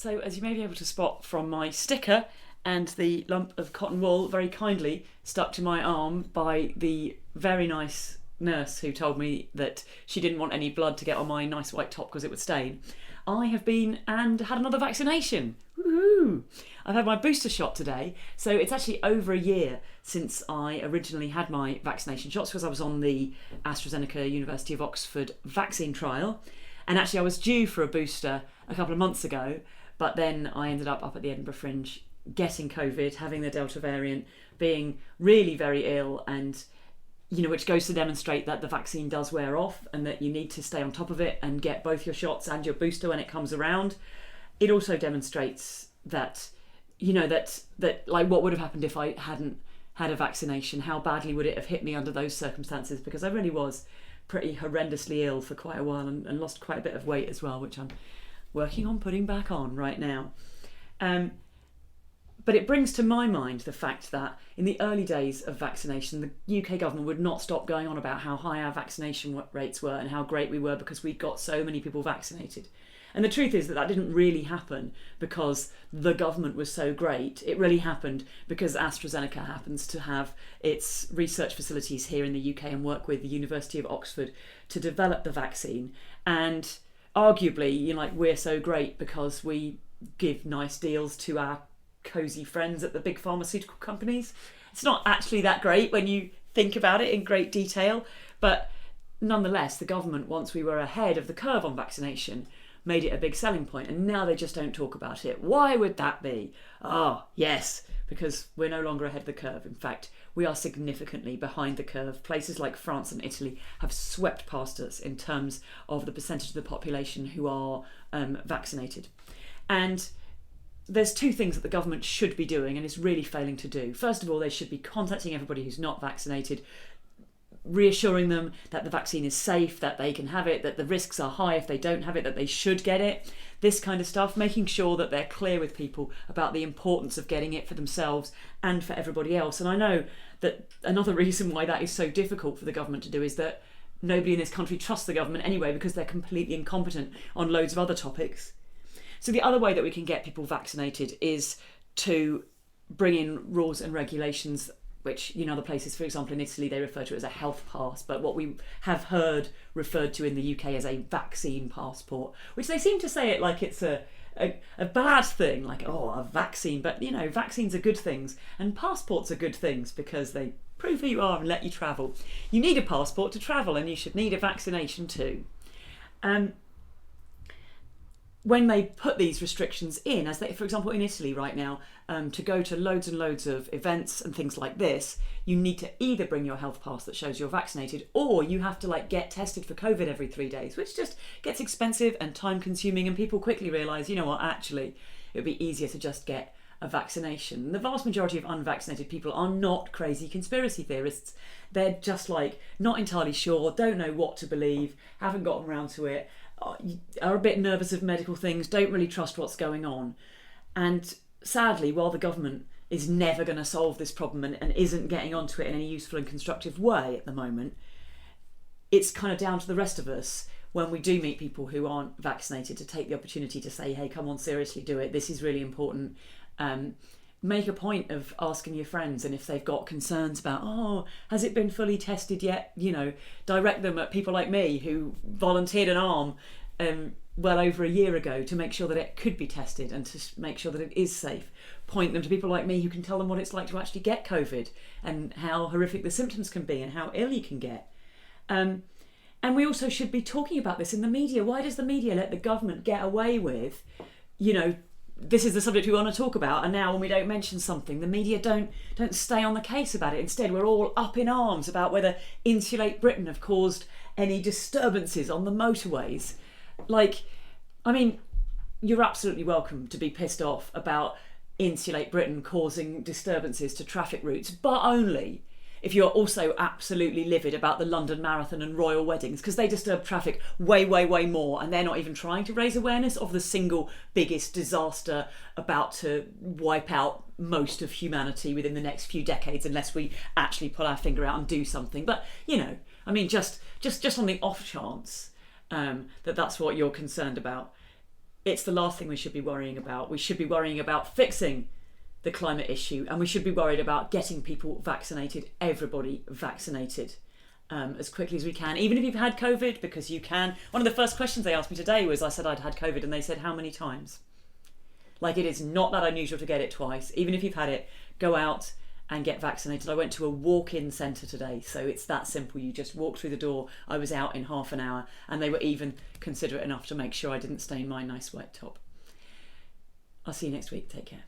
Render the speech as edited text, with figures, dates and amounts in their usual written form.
So, as you may be able to spot from my sticker and the lump of cotton wool very kindly stuck to my arm by the very nice nurse who told me that she didn't want any blood to get on my nice white top because it would stain, I have been and had another vaccination. Woohoo! I've had my booster shot today, so it's actually over a year since I originally had my vaccination shots because I was on the AstraZeneca University of Oxford vaccine trial, and actually I was due for a booster a couple of months ago, but then I ended up at the Edinburgh Fringe getting COVID, having the Delta variant, being really very ill, and which goes to demonstrate that the vaccine does wear off and that you need to stay on top of it and get both your shots and your booster when it comes around. It also demonstrates that, that like what would have happened if I hadn't had a vaccination, how badly would it have hit me under those circumstances, because I really was pretty horrendously ill for quite a while and lost quite a bit of weight as well, which I'm working on putting back on right now. But it brings to my mind the fact that in the early days of vaccination, the UK government would not stop going on about how high our vaccination rates were and how great we were because we'd got so many people vaccinated. And the truth is that didn't really happen because the government was so great. It really happened because AstraZeneca happens to have its research facilities here in the UK and work with the University of Oxford to develop the vaccine. And arguably, we're so great because we give nice deals to our cosy friends at the big pharmaceutical companies. It's not actually that great when you think about it in great detail, but nonetheless, the government, once we were ahead of the curve on vaccination, made it a big selling point, and now they just don't talk about it. Why would that be? Yes, because we're no longer ahead of the curve. In fact, we are significantly behind the curve. Places like France and Italy have swept past us in terms of the percentage of the population who are vaccinated. And there's two things that the government should be doing and is really failing to do. First of all, they should be contacting everybody who's not vaccinated, reassuring them that the vaccine is safe, that they can have it, that the risks are high if they don't have it, that they should get it, this kind of stuff, making sure that they're clear with people about the importance of getting it for themselves and for everybody else. And I know that another reason why that is so difficult for the government to do is that nobody in this country trusts the government anyway because they're completely incompetent on loads of other topics. So the other way that we can get people vaccinated is to bring in rules and regulations, which in other places, for example in Italy, they refer to it as a health pass, but what we have heard referred to in the UK as a vaccine passport, which they seem to say it like it's a bad thing, like, a vaccine, but vaccines are good things and passports are good things because they prove who you are and let you travel. You need a passport to travel and you should need a vaccination too. When they put these restrictions in, as they, for example, in Italy right now, to go to loads and loads of events and things like this, you need to either bring your health pass that shows you're vaccinated, or you have to get tested for COVID every 3 days, which just gets expensive and time consuming, and people quickly realise, actually, it would be easier to just get a vaccination. The vast majority of unvaccinated people are not crazy conspiracy theorists. They're just not entirely sure, don't know what to believe, haven't gotten around to it, are a bit nervous of medical things, don't really trust what's going on. And sadly, while the government is never going to solve this problem and isn't getting onto it in any useful and constructive way at the moment, it's kind of down to the rest of us when we do meet people who aren't vaccinated to take the opportunity to say, hey, come on, seriously, do it. This is really important. Make a point of asking your friends, and if they've got concerns about, has it been fully tested yet? Direct them at people like me who volunteered an arm well over a year ago to make sure that it could be tested and to make sure that it is safe. Point them to people like me who can tell them what it's like to actually get COVID and how horrific the symptoms can be and how ill you can get. And we also should be talking about this in the media. Why does the media let the government get away with, this is the subject we want to talk about, and now when we don't mention something, the media don't stay on the case about it. Instead, we're all up in arms about whether Insulate Britain have caused any disturbances on the motorways. You're absolutely welcome to be pissed off about Insulate Britain causing disturbances to traffic routes, but only if you're also absolutely livid about the London Marathon and royal weddings, because they disturb traffic way, way, way more, and they're not even trying to raise awareness of the single biggest disaster about to wipe out most of humanity within the next few decades, unless we actually pull our finger out and do something. But, just on the off chance that that's what you're concerned about, it's the last thing we should be worrying about. We should be worrying about fixing the climate issue, and we should be worried about getting people vaccinated, everybody vaccinated, as quickly as we can, even if you've had COVID, because you can. One of the first questions they asked me today was, I said I'd had COVID, and they said, how many times? Like, it is not that unusual to get it twice. Even if you've had it, go out and get vaccinated. I went to a walk-in centre today, so it's that simple. You just walk through the door. I was out in half an hour, and they were even considerate enough to make sure I didn't stain my nice white top. I'll see you next week. Take care.